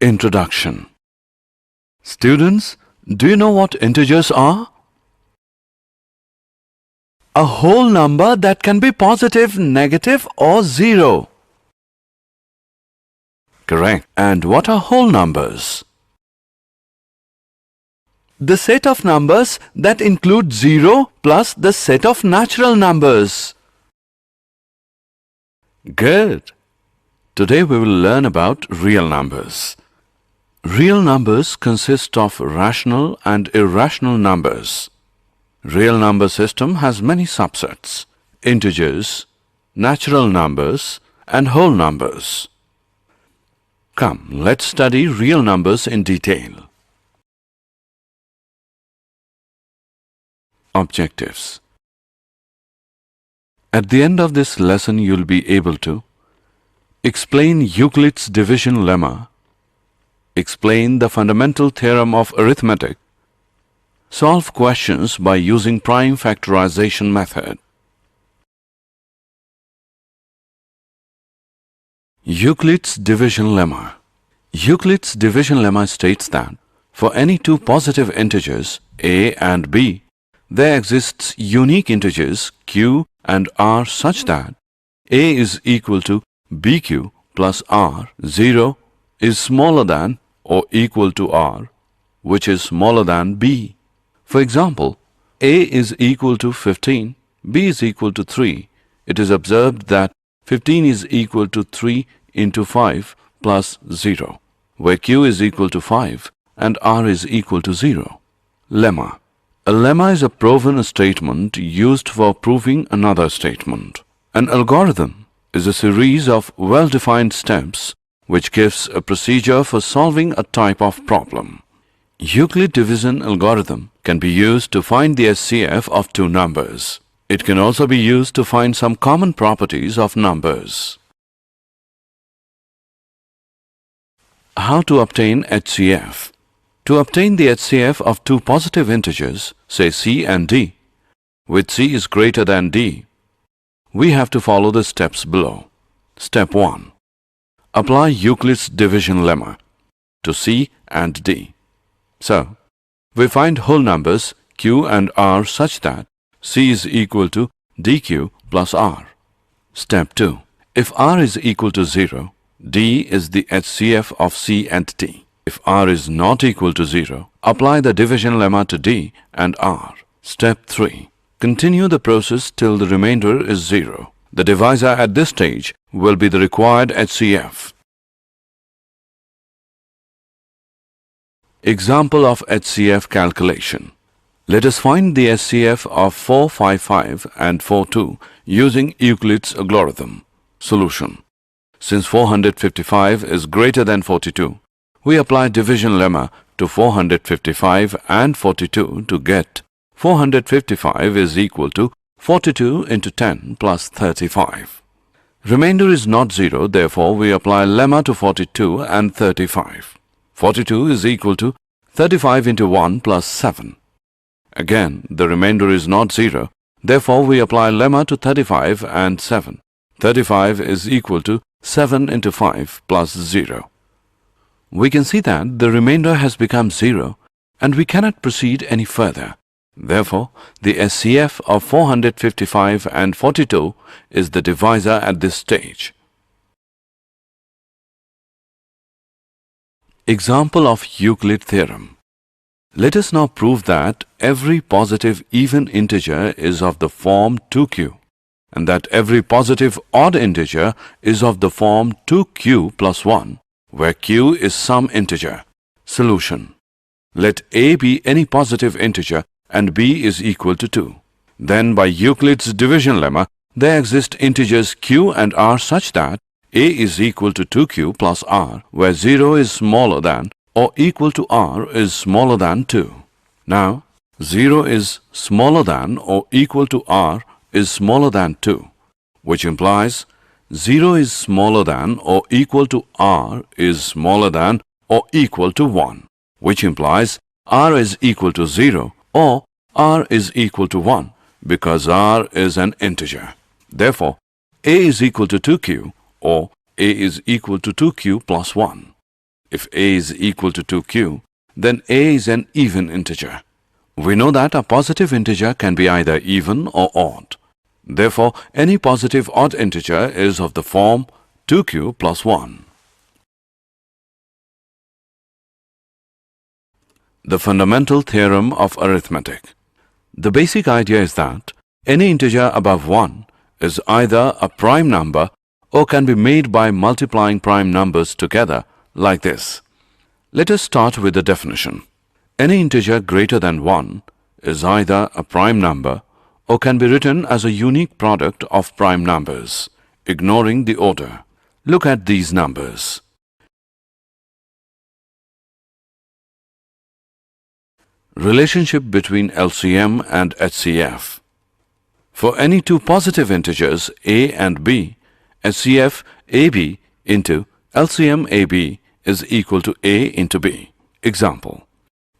Introduction. Students, do you know what integers are? A whole number that can be positive, negative or zero. Correct. And what are whole numbers? The set of numbers that include 0 plus the set of natural numbers. Good. Today we will learn about real numbers. Real numbers consist of rational and irrational numbers. Real number system has many subsets: integers, natural numbers, and whole numbers. Come, let's study real numbers in detail. Objectives. At the end of this lesson, you'll be able to explain Euclid's division lemma, explain the fundamental theorem of arithmetic, solve questions by using prime factorization method. Euclid's division lemma. Euclid's division lemma states that for any two positive integers a and b, there exists unique integers q and r such that a is equal to bq plus r. 0 is smaller than or equal to r, which is smaller than b. For example, a is equal to 15, b is equal to 3. It is observed that 15 is equal to 3 into 5 plus 0, where q is equal to 5 and r is equal to 0. Lemma. A lemma is a proven statement used for proving another statement. An algorithm is a series of well-defined steps which gives a procedure for solving a type of problem. Euclid division algorithm can be used to find the HCF of two numbers. It can also be used to find some common properties of numbers. How to obtain HCF? To obtain the HCF of two positive integers, say c and d, with c is greater than d, we have to follow the steps below. Step 1. Apply Euclid's division lemma to c and d. So, we find whole numbers q and r such that c is equal to dq plus r. Step 2. If r is equal to 0, d is the HCF of c and d. If r is not equal to 0, apply the division lemma to d and r. Step 3. Continue the process till the remainder is 0. The divisor at this stage will be the required HCF. Example of HCF calculation. Let us find the HCF of 455 and 42 using Euclid's algorithm. Solution. Since 455 is greater than 42, we apply division lemma to 455 and 42 to get 455 is equal to 42 into 10 plus 35. Remainder is not 0, therefore we apply lemma to 42 and 35. 42 is equal to 35 into 1 plus 7. Again, the remainder is not 0, therefore we apply lemma to 35 and 7. 35 is equal to 7 into 5 plus 0. We can see that the remainder has become 0 and we cannot proceed any further. Therefore, the HCF of 455 and 42 is the divisor at this stage. Example of Euclid theorem. Let us now prove that every positive even integer is of the form 2q and that every positive odd integer is of the form 2q plus 1, where q is some integer. Solution. Let a be any positive integer and b is equal to 2. Then by Euclid's division lemma, there exist integers q and r such that a is equal to 2q plus r, where 0 is smaller than or equal to r is smaller than 2. Now, 0 is smaller than or equal to r is smaller than 2, which implies 0 is smaller than or equal to r is smaller than or equal to 1, which implies r is equal to 0 or r is equal to 1 because r is an integer. Therefore, a is equal to 2q or a is equal to 2q plus 1. If a is equal to 2q, then a is an even integer. We know that a positive integer can be either even or odd. Therefore, any positive odd integer is of the form 2q plus 1. The fundamental theorem of arithmetic. The basic idea is that any integer above 1 is either a prime number or can be made by multiplying prime numbers together like this. Let us start with the definition. Any integer greater than 1 is either a prime number or can be written as a unique product of prime numbers, ignoring the order. Look at these numbers. Relationship between LCM and HCF. For any two positive integers a and b, HCF AB into LCM AB is equal to a into b. Example: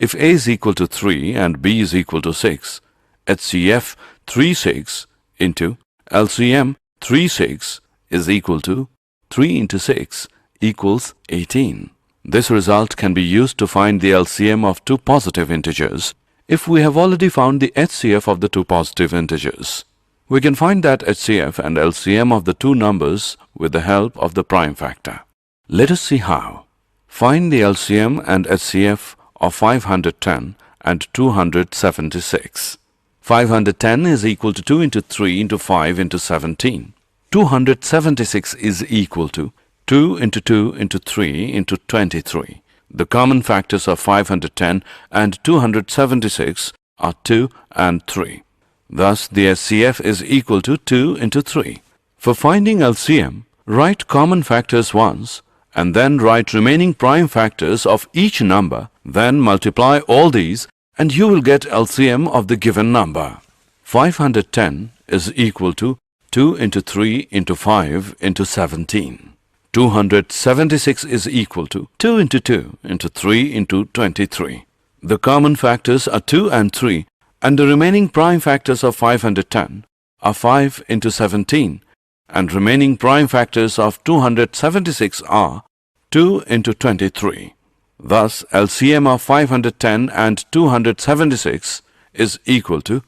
if a is equal to 3 and b is equal to 6, HCF 36 into LCM 36 is equal to 3 into 6 equals 18. This result can be used to find the LCM of two positive integers if we have already found the HCF of the two positive integers. We can find that HCF and LCM of the two numbers with the help of the prime factor. Let us see how. Find the LCM and HCF of 510 and 276. 510 is equal to 2 into 3 into 5 into 17. 276 is equal to 2 into 2 into 3 into 23. The common factors of 510 and 276 are 2 and 3. Thus, the HCF is equal to 2 into 3. For finding LCM, write common factors once and then write remaining prime factors of each number. Then multiply all these and you will get LCM of the given number. 510 is equal to 2 into 3 into 5 into 17. 276 is equal to 2 into 2 into 3 into 23. The common factors are 2 and 3 and the remaining prime factors of 510 are 5 into 17 and remaining prime factors of 276 are 2 into 23. Thus, LCM of 510 and 276 is equal to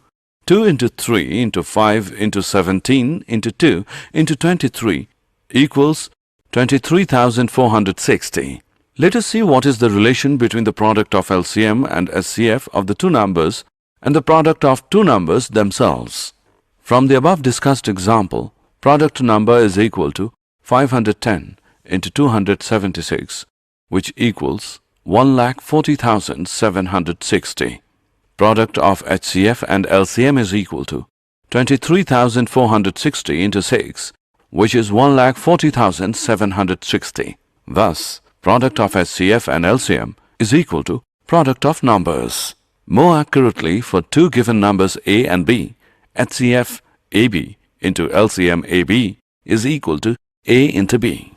2 into 3 into 5 into 17 into 2 into 23 equals 23,460. Let us see what is the relation between the product of LCM and HCF of the two numbers and the product of two numbers themselves. From the above discussed example, product number is equal to 510 into 276, which equals 1,40,760. Product of HCF and LCM is equal to 23,460 into 6, which is 1,40,760. Thus, product of HCF and LCM is equal to product of numbers. More accurately, for two given numbers a and b, HCF AB into LCM AB is equal to a into b.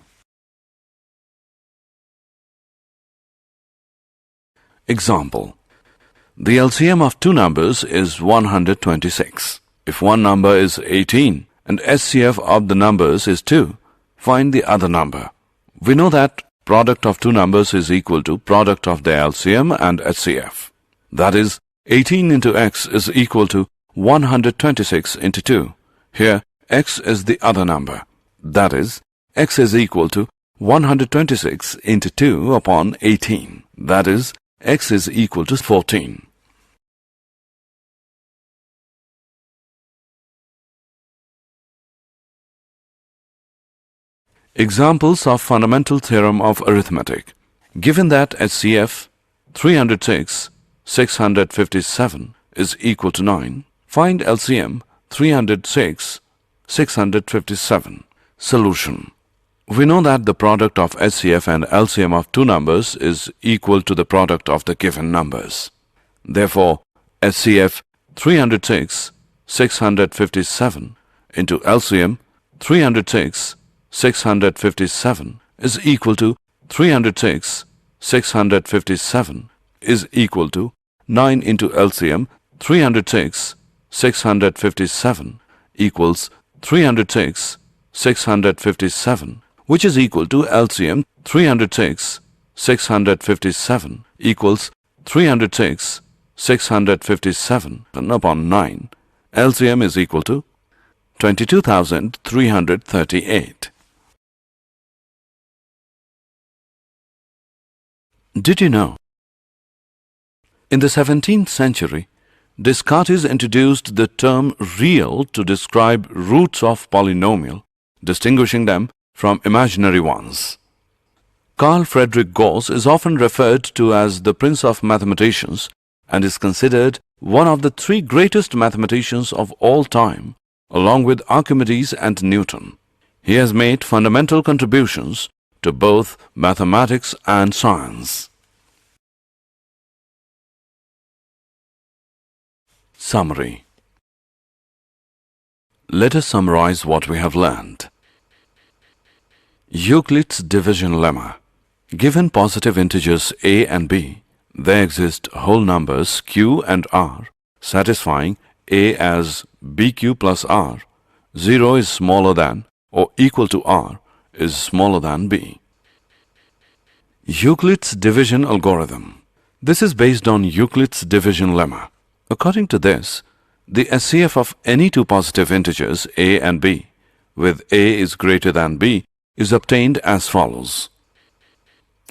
Example: the LCM of two numbers is 126. If one number is 18 and HCF of the numbers is 2, find the other number. We know that product of two numbers is equal to product of their LCM and HCF. That is, 18 into x is equal to 126 into 2. Here, x is the other number. That is, x is equal to 126 into 2 upon 18. That is, x is equal to 14. Examples of fundamental theorem of arithmetic. Given that HCF 306, 657 is equal to 9, find LCM 306, 657. Solution. We know that the product of HCF and LCM of two numbers is equal to the product of the given numbers. Therefore, HCF 306, 657 into LCM 306, 657 is equal to 306, 657 is equal to 9 into LCM 306, 657 equals 306, 657, which is equal to LCM 306, 657 equals 306 657 upon 9. LCM is equal to 22,338. Did you know? In the 17th century, Descartes introduced the term real to describe roots of polynomial, distinguishing them from imaginary ones. Carl Friedrich Gauss is often referred to as the Prince of Mathematicians and is considered one of the three greatest mathematicians of all time, along with Archimedes and Newton. He has made fundamental contributions to both mathematics and science. Summary. Let us summarize what we have learned. Euclid's division lemma. Given positive integers a and b, there exist whole numbers q and r, satisfying a as bq plus r, 0 is smaller than or equal to r is smaller than b. Euclid's division algorithm. This is based on Euclid's division lemma. According to this, the SCF of any two positive integers a and b, with a is greater than b, is obtained as follows.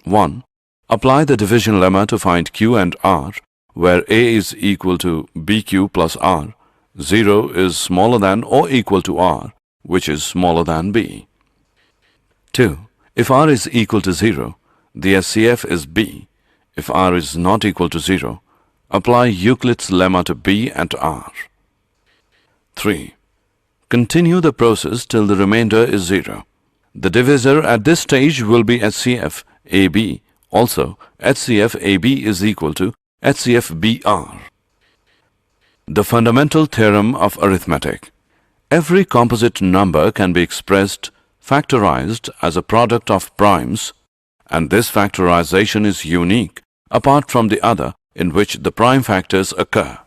1. Apply the division lemma to find q and r, where a is equal to bq plus r, 0 is smaller than or equal to r, which is smaller than b. 2. If r is equal to 0, the SCF is b. If r is not equal to 0, apply Euclid's lemma to b and r. 3. Continue the process till the remainder is 0. The divisor at this stage will be HCF AB. Also, HCF AB is equal to HCF BR. The fundamental theorem of arithmetic. Every composite number can be expressed factorized as a product of primes, and this factorization is unique apart from the other in which the prime factors occur.